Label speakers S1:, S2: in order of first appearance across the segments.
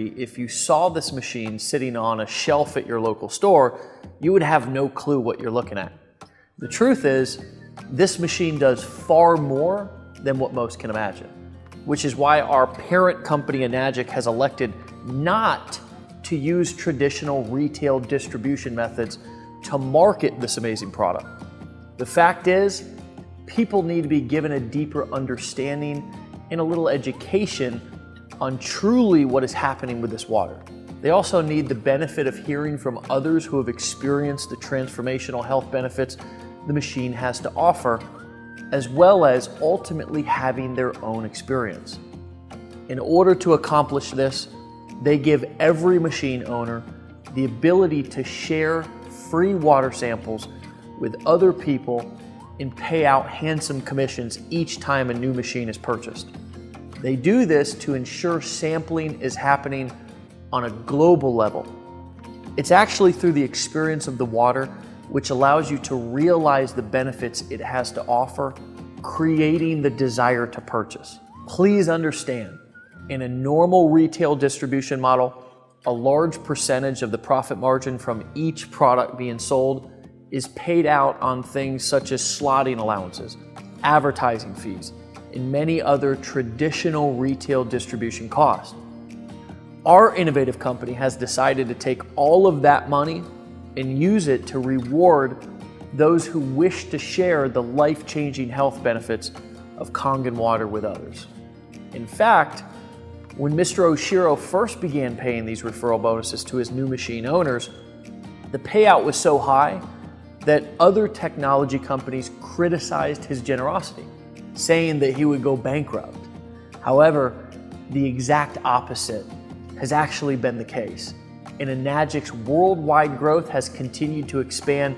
S1: if you saw this machine sitting on a shelf at your local store, you would have no clue what you're looking at. The truth is, this machine does far more than what most can imagine, which is why our parent company Enagic has elected not to use traditional retail distribution methods to market this amazing product. The fact is, people need to be given a deeper understanding and a little education on truly what is happening with this water. They also need the benefit of hearing from others who have experienced the transformational health benefits the machine has to offer, as well as ultimately having their own experience. In order to accomplish this, they give every machine owner the ability to share free water samples with other people and pay out handsome commissions each time a new machine is purchased. They do this to ensure sampling is happening on a global level. It's actually through the experience of the water which allows you to realize the benefits it has to offer, creating the desire to purchase. Please understand, in a normal retail distribution model, a large percentage of the profit margin from each product being sold is paid out on things such as slotting allowances, advertising fees, and many other traditional retail distribution costs. Our innovative company has decided to take all of that money and use it to reward those who wish to share the life-changing health benefits of Kangen water with others. In fact, when Mr. Oshiro first began paying these referral bonuses to his new machine owners, the payout was so high that other technology companies criticized his generosity, saying that he would go bankrupt. However, the exact opposite has actually been the case, and Enagic's worldwide growth has continued to expand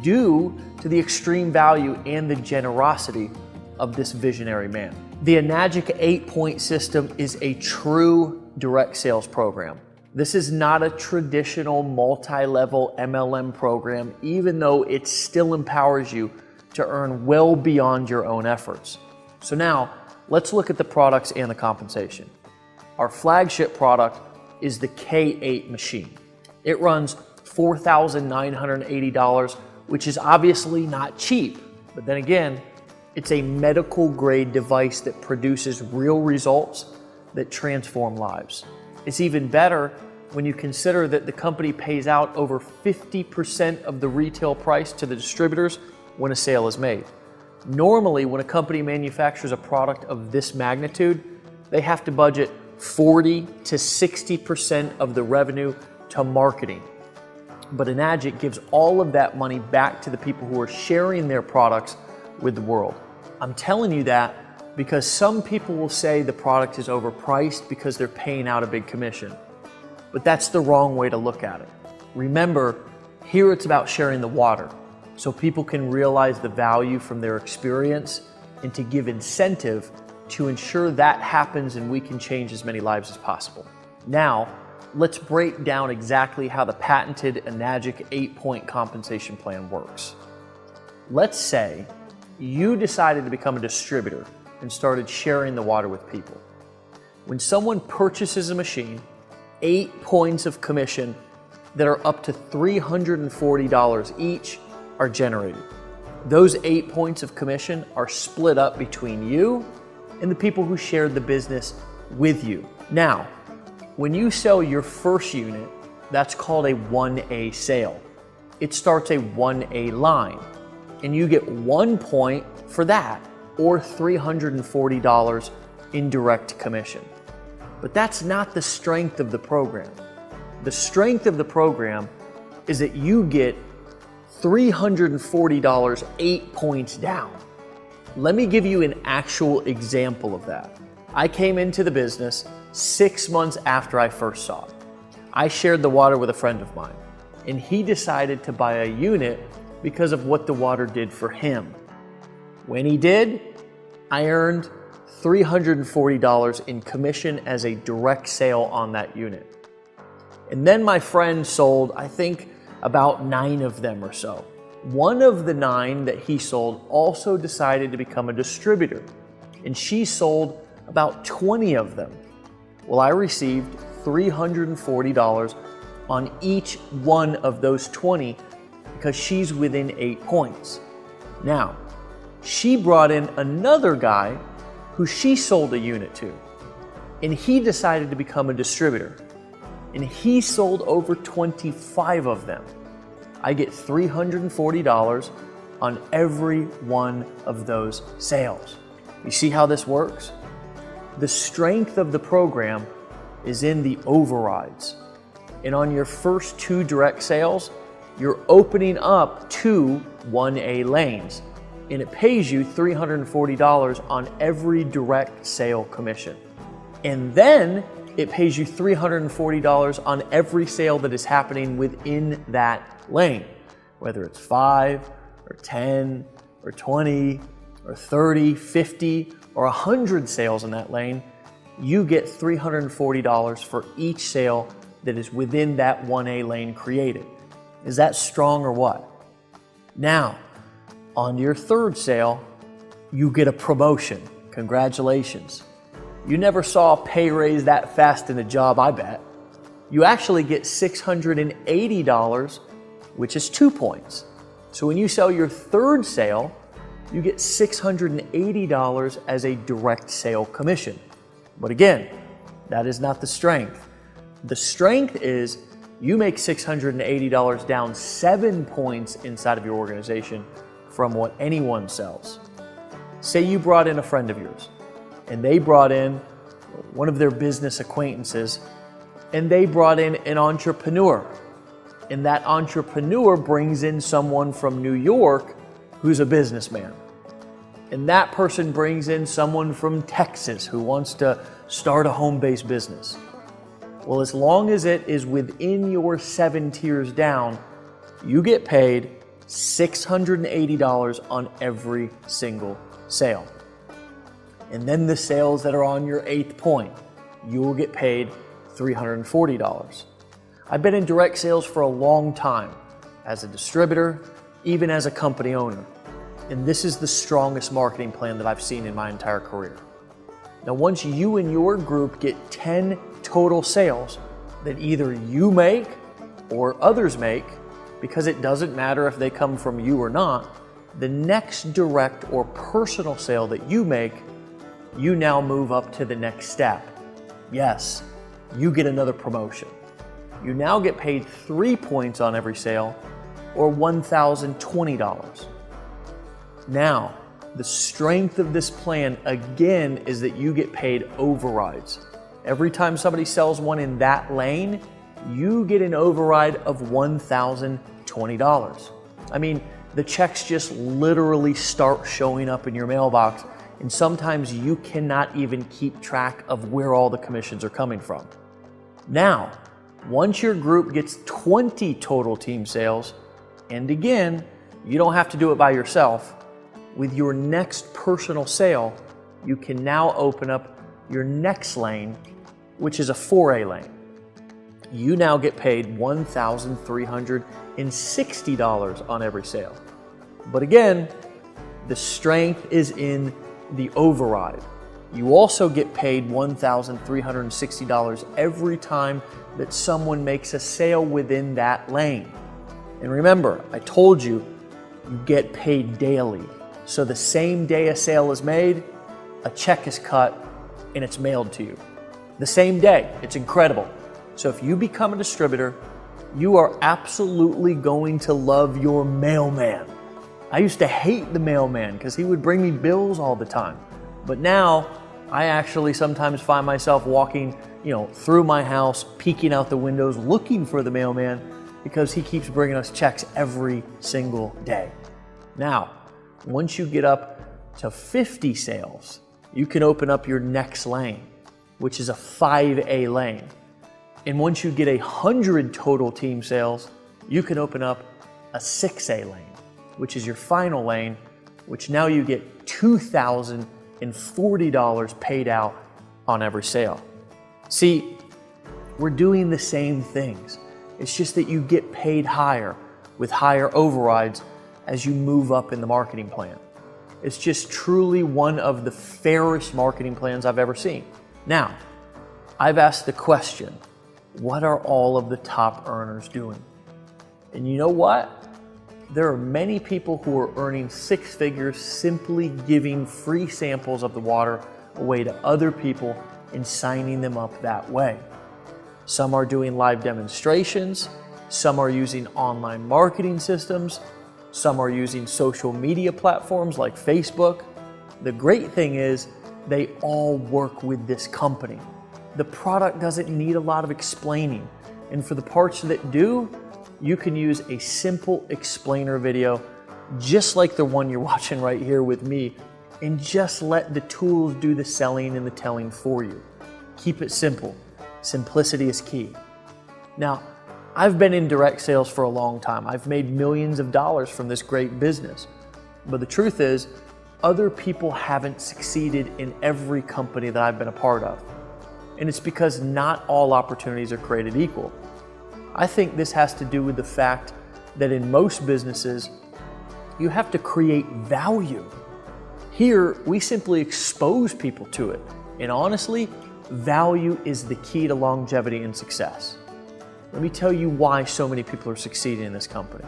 S1: due to the extreme value and the generosity of this visionary man. The Enagic 8-point system is a true direct sales program. This is not a traditional multi-level MLM program, even though it still empowers you to earn well beyond your own efforts. So now, let's look at the products and the compensation. Our flagship product is the K8 machine. It runs $4,980, which is obviously not cheap, but then again, it's a medical grade device that produces real results that transform lives. It's even better when you consider that the company pays out over 50% of the retail price to the distributors when a sale is made. Normally, when a company manufactures a product of this magnitude, they have to budget 40 to 60% of the revenue to marketing. But Enagic gives all of that money back to the people who are sharing their products with the world. I'm telling you that because some people will say the product is overpriced because they're paying out a big commission. But that's the wrong way to look at it. Remember, here it's about sharing the water so people can realize the value from their experience and to give incentive to ensure that happens and we can change as many lives as possible. Now, let's break down exactly how the patented Enagic 8-point compensation plan works. Let's say you decided to become a distributor and started sharing the water with people. When someone purchases a machine, 8 points of commission that are up to $340 each are generated. Those 8 points of commission are split up between you and the people who shared the business with you. Now, when you sell your first unit, that's called a 1A sale. It starts a 1A line, and you get 1 point for that, or $340 in direct commission. But that's not the strength of the program. The strength of the program is that you get $340 8 points down. Let me give you an actual example of that. I came into the business 6 months after I first saw it. I shared the water with a friend of mine, and he decided to buy a unit because of what the water did for him. When he did, I earned $340 in commission as a direct sale on that unit. And then my friend sold, I think, about 9 of them or so. One of the 9 that he sold also decided to become a distributor, and she sold about 20 of them. Well, I received $340 on each one of those 20 because she's within 8 points. Now, she brought in another guy who she sold a unit to, and he decided to become a distributor, and he sold over 25 of them. I get $340 on every one of those sales. You see how this works? The strength of the program is in the overrides. And on your first 2 direct sales, you're opening up 2 1A lanes, and it pays you $340 on every direct sale commission. And then it pays you $340 on every sale that is happening within that lane, whether it's 5 or 10 or 20 or 30, 50 or 100 sales in that lane. You get $340 for each sale that is within that 1A lane created. Is that strong or what? Now, on your third sale, you get a promotion. Congratulations. You never saw a pay raise that fast in a job, I bet. You actually get $680, which is 2 points. So when you sell your third sale, you get $680 as a direct sale commission. But again, that is not the strength. The strength is you make $680 down 7 points inside of your organization from what anyone sells. Say you brought in a friend of yours, and they brought in one of their business acquaintances, and they brought in an entrepreneur. And that entrepreneur brings in someone from New York who's a businessman. And that person brings in someone from Texas who wants to start a home-based business. Well, as long as it is within your 7 tiers down, you get paid $680 on every single sale. And then the sales that are on your 8th point, you will get paid $340. I've been in direct sales for a long time, as a distributor, even as a company owner. And this is the strongest marketing plan that I've seen in my entire career. Now, once you and your group get 10 total sales that either you make or others make, because it doesn't matter if they come from you or not, the next direct or personal sale that you make, you now move up to the next step. Yes, you get another promotion. You now get paid 3 points on every sale, or $1,020. Now, the strength of this plan, again, is that you get paid overrides. Every time somebody sells one in that lane, you get an override of $1,020. I mean, the checks just literally start showing up in your mailbox, and sometimes you cannot even keep track of where all the commissions are coming from. Now, once your group gets 20 total team sales, and again, you don't have to do it by yourself, with your next personal sale, you can now open up your next lane, which is a 4A lane. You now get paid $1,360 on every sale. But again, the strength is in the override. You also get paid $1,360 every time that someone makes a sale within that lane. And remember, I told you, you get paid daily. So the same day a sale is made, a check is cut and it's mailed to you. The same day. It's incredible. So if you become a distributor, you are absolutely going to love your mailman. I used to hate the mailman because he would bring me bills all the time. But now I actually sometimes find myself walking, through my house, peeking out the windows, looking for the mailman because he keeps bringing us checks every single day. Now, once you get up to 50 sales, you can open up your next lane, which is a 5A lane. And once you get 100 total team sales, you can open up a 6A lane, which is your final lane, which now you get $2,040 paid out on every sale. See, we're doing the same things. It's just that you get paid higher with higher overrides as you move up in the marketing plan. It's just truly one of the fairest marketing plans I've ever seen. Now, I've asked the question, what are all of the top earners doing? And you know what? There are many people who are earning six figures simply giving free samples of the water away to other people and signing them up that way. Some are doing live demonstrations, some are using online marketing systems, some are using social media platforms like Facebook. The great thing is they all work with this company. The product doesn't need a lot of explaining, and for the parts that do, you can use a simple explainer video just like the one you're watching right here with me, and just let the tools do the selling and the telling for you. Keep it simple. Simplicity is key. Now, I've been in direct sales for a long time. I've made millions of dollars from this great business. But the truth is, other people haven't succeeded in every company that I've been a part of. And it's because not all opportunities are created equal. I think this has to do with the fact that in most businesses, you have to create value. Here, we simply expose people to it. And honestly, value is the key to longevity and success. Let me tell you why so many people are succeeding in this company.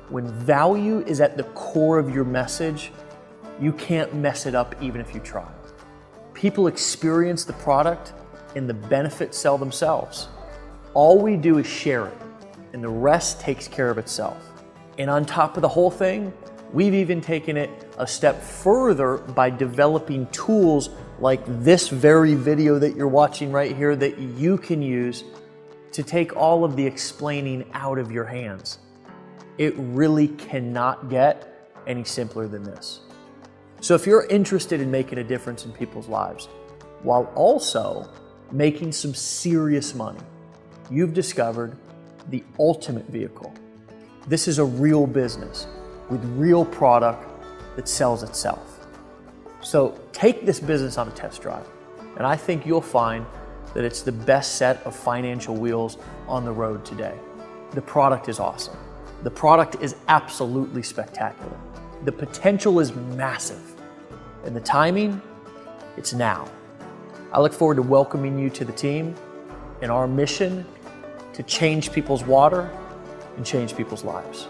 S1: When value is at the core of your message, you can't mess it up even if you try. People experience the product and the benefits sell themselves. All we do is share it, and the rest takes care of itself. And on top of the whole thing, we've even taken it a step further by developing tools like this very video that you're watching right here that you can use to take all of the explaining out of your hands. It really cannot get any simpler than this. So if you're interested in making a difference in people's lives, while also making some serious money, you've discovered the ultimate vehicle. This is a real business with real product that sells itself. So take this business on a test drive, and I think you'll find that it's the best set of financial wheels on the road today. The product is awesome. The product is absolutely spectacular. The potential is massive. And the timing, it's now. I look forward to welcoming you to the team and our mission to change people's water and change people's lives.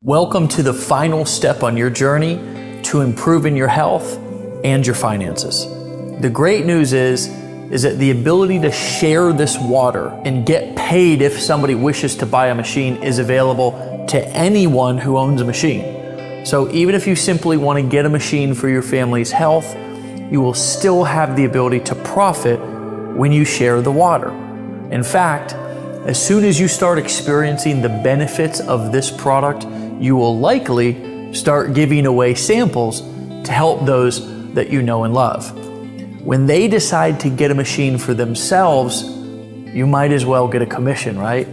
S1: Welcome to the final step on your journey to improving your health and your finances. The great news is that the ability to share this water and get paid if somebody wishes to buy a machine is available to anyone who owns a machine. So even if you simply want to get a machine for your family's health, you will still have the ability to profit when you share the water. In fact, as soon as you start experiencing the benefits of this product, you will likely start giving away samples to help those that you know and love. When they decide to get a machine for themselves, you might as well get a commission, right?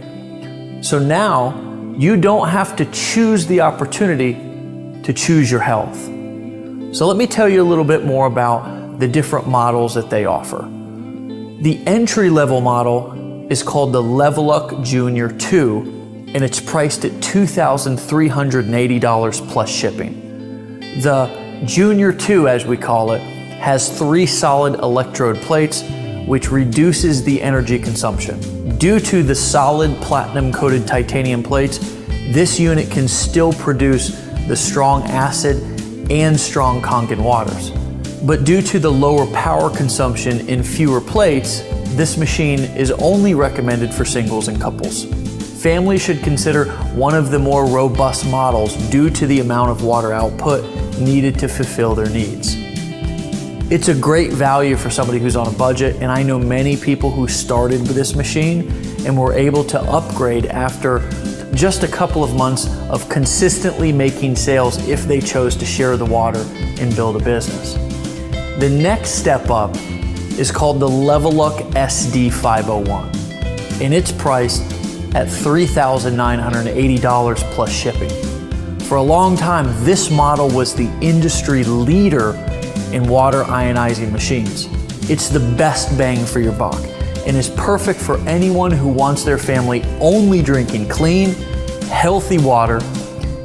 S1: So now you don't have to choose the opportunity to choose your health. So let me tell you a little bit more about the different models that they offer. The entry-level model is called the Level Up Junior 2, and it's priced at $2,380 plus shipping. The Junior 2, as we call it, has 3 solid electrode plates, which reduces the energy consumption. Due to the solid platinum-coated titanium plates, this unit can still produce the strong acid and strong Kangen waters. But due to the lower power consumption in fewer plates, this machine is only recommended for singles and couples. Families should consider one of the more robust models due to the amount of water output needed to fulfill their needs. It's a great value for somebody who's on a budget, and I know many people who started with this machine and were able to upgrade after just a couple of months of consistently making sales if they chose to share the water and build a business. The next step up is called the Leveluck SD501, and it's priced at $3,980 plus shipping. For a long time, this model was the industry leader in water ionizing machines. It's the best bang for your buck and is perfect for anyone who wants their family only drinking clean, healthy water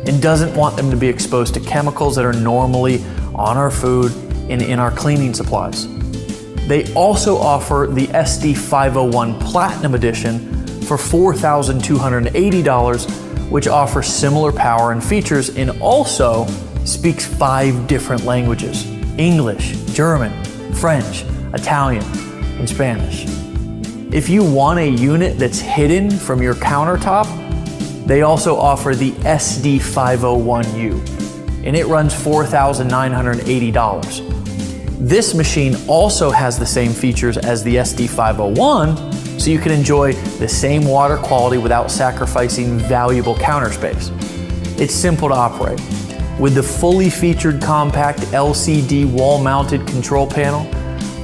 S1: and doesn't want them to be exposed to chemicals that are normally on our food and in our cleaning supplies. They also offer the SD501 Platinum Edition for $4,280, which offers similar power and features and also speaks 5 different languages: English, German, French, Italian, and Spanish. If you want a unit that's hidden from your countertop, they also offer the SD501U, and it runs $4,980. This machine also has the same features as the SD501, so you can enjoy the same water quality without sacrificing valuable counter space. It's simple to operate. With the fully featured compact LCD wall-mounted control panel,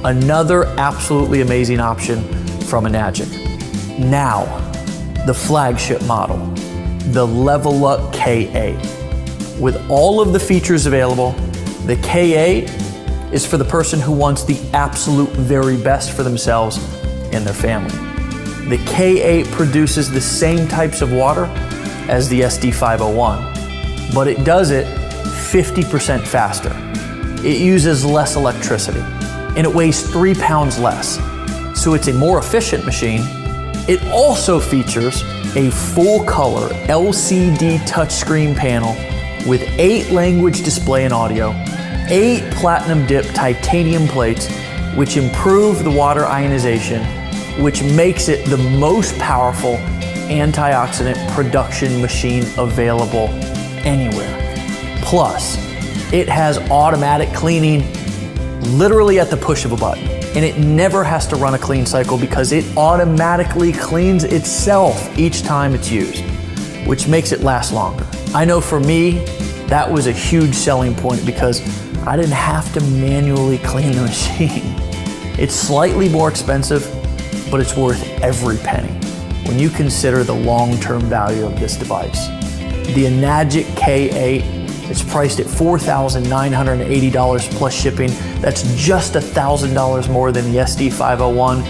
S1: another absolutely amazing option from Enagic. Now, the flagship model, the Level-Up K8. With all of the features available, the K8 is for the person who wants the absolute very best for themselves and their family. The K8 produces the same types of water as the SD501, but it does it 50% faster. It uses less electricity, and it weighs 3 pounds less. So it's a more efficient machine. It also features a full-color LCD touchscreen panel with 8-language display and audio, 8 platinum dip titanium plates, which improve the water ionization, which makes it the most powerful antioxidant production machine available anywhere. Plus, it has automatic cleaning literally at the push of a button, and it never has to run a clean cycle because it automatically cleans itself each time it's used, which makes it last longer. I know for me, that was a huge selling point because I didn't have to manually clean the machine. It's slightly more expensive, but it's worth every penny when you consider the long-term value of this device. The Enagic K8 is priced at $4,980 plus shipping. That's just $1,000 more than the SD501,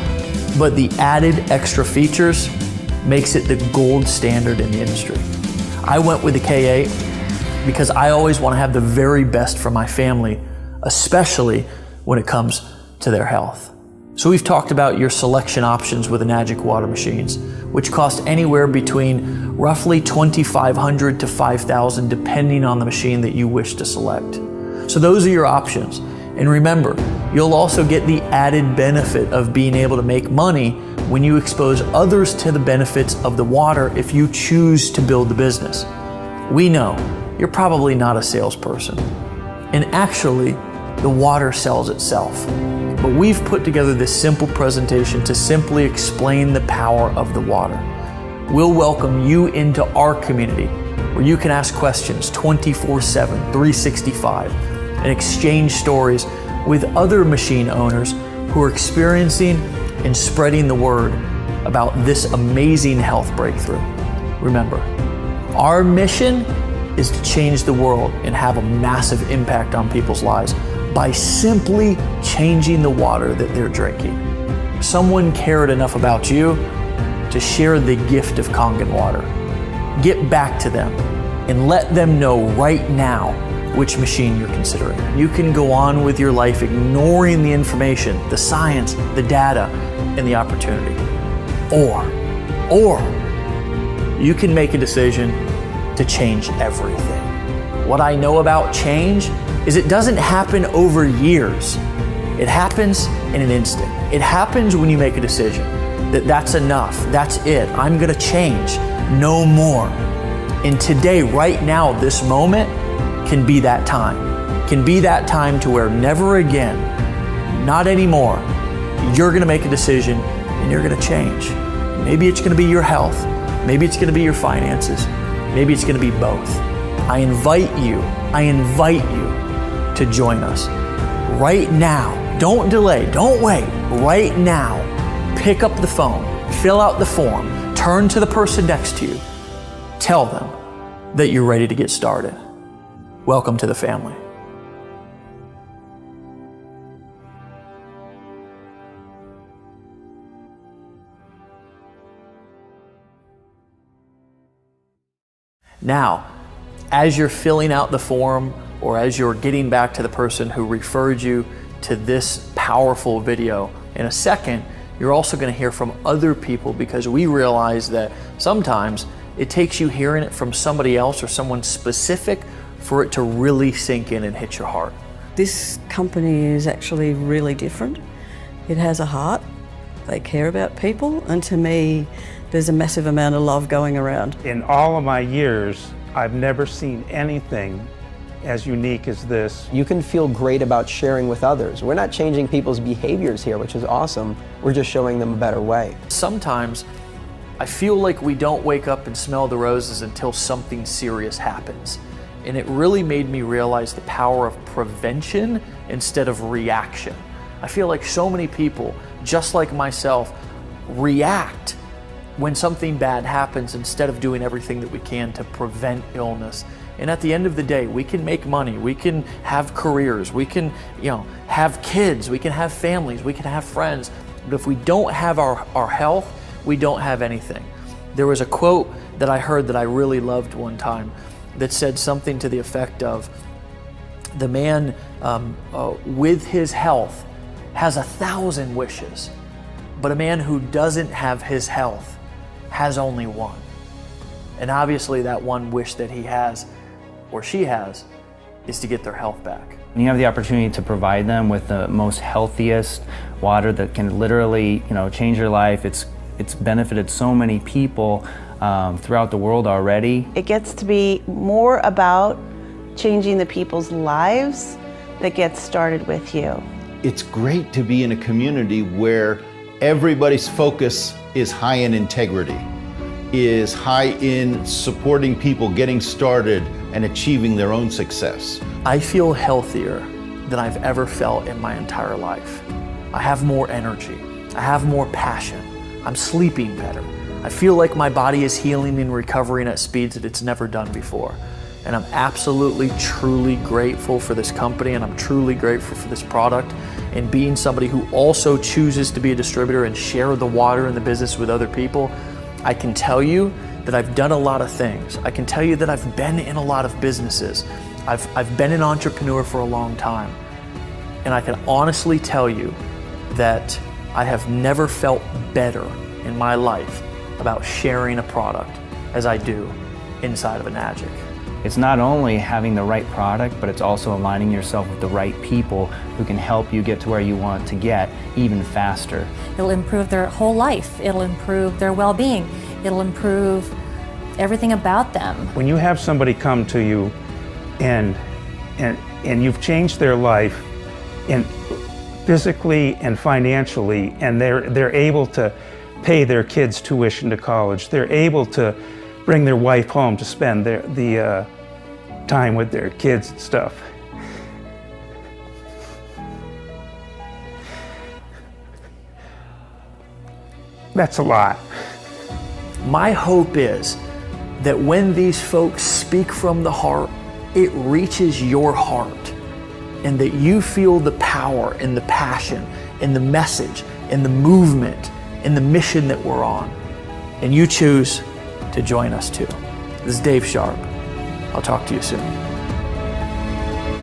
S1: but the added extra features makes it the gold standard in the industry. I went with the K8 because I always want to have the very best for my family, especially when it comes to their health. So we've talked about your selection options with Enagic water machines, which cost anywhere between roughly $2,500 to $5,000 depending on the machine that you wish to select. So those are your options. And remember, you'll also get the added benefit of being able to make money when you expose others to the benefits of the water if you choose to build the business. We know you're probably not a salesperson, and actually, the water sells itself. But we've put together this simple presentation to simply explain the power of the water. We'll welcome you into our community where you can ask questions 24/7, 365, and exchange stories with other machine owners who are experiencing and spreading the word about this amazing health breakthrough. Remember, our mission is to change the world and have a massive impact on people's lives by simply changing the water that they're drinking. Someone cared enough about you to share the gift of Kangen water. Get back to them and let them know right now which machine you're considering. You can go on with your life ignoring the information, the science, the data, and the opportunity. Or you can make a decision to change everything. What I know about change is it doesn't happen over years. It happens in an instant. It happens when you make a decision that that's enough, that's it, I'm gonna change, no more. And today, right now, this moment can be that time. Can be that time to where never again, not anymore, you're gonna make a decision and you're gonna change. Maybe it's gonna be your health, maybe it's gonna be your finances, maybe it's gonna be both. I invite you to join us right now. Don't delay, don't wait. Right now, pick up the phone, fill out the form, turn to the person next to you, tell them that you're ready to get started. Welcome to the family. Now, As you're filling out the form or as you're getting back to the person who referred you to this powerful video, in a second, you're also going to hear from other people, because we realize that sometimes it takes you hearing it from somebody else or someone specific for it to really sink in and hit your heart.
S2: This company is actually really different. It has a heart. They care about people, and to me, there's a massive amount of love going around.
S3: In all of my years, I've never seen anything as unique as this.
S4: You can feel great about sharing with others. We're not changing people's behaviors here, which is awesome. We're just showing them a better way.
S1: Sometimes I feel like we don't wake up and smell the roses until something serious happens. And it really made me realize the power of prevention instead of reaction. I feel like so many people, just like myself, react when something bad happens instead of doing everything that we can to prevent illness. And at the end of the day, we can make money, we can have careers, we can, have kids, we can have families, we can have friends. But if we don't have our health, we don't have anything. There was a quote that I heard that I really loved one time that said something to the effect of, the man with his health has 1,000 wishes, but a man who doesn't have his health has only one. And obviously that one wish that he has or she has is to get their health back.
S5: You have the opportunity to provide them with the most healthiest water that can literally, change your life. It's benefited so many people throughout the world already.
S6: It gets to be more about changing the people's lives that gets started with you.
S7: It's great to be in a community where everybody's focus is high in integrity, is high in supporting people getting started and achieving their own success.
S1: I feel healthier than I've ever felt in my entire life. I have more energy. I have more passion. I'm sleeping better. I feel like my body is healing and recovering at speeds that it's never done before. And I'm absolutely, truly grateful for this company, and I'm truly grateful for this product, and being somebody who also chooses to be a distributor and share the water and the business with other people. I can tell you that I've done a lot of things. I can tell you that I've been in a lot of businesses. I've been an entrepreneur for a long time. And I can honestly tell you that I have never felt better in my life about sharing a product as I do inside of Enagic.
S5: It's not only having the right product, but it's also aligning yourself with the right people who can help you get to where you want to get even faster.
S8: It'll improve their whole life. It'll improve their well-being. It'll improve everything about them.
S3: When you have somebody come to you and you've changed their life and physically and financially, and they're able to pay their kids' tuition to college, they're able to bring their wife home to spend the time with their kids and stuff. That's a lot.
S1: My hope is that when these folks speak from the heart, it reaches your heart, and that you feel the power and the passion and the message and the movement and the mission that we're on, and you choose to join us too. This is Dave Sharp. I'll talk to you soon.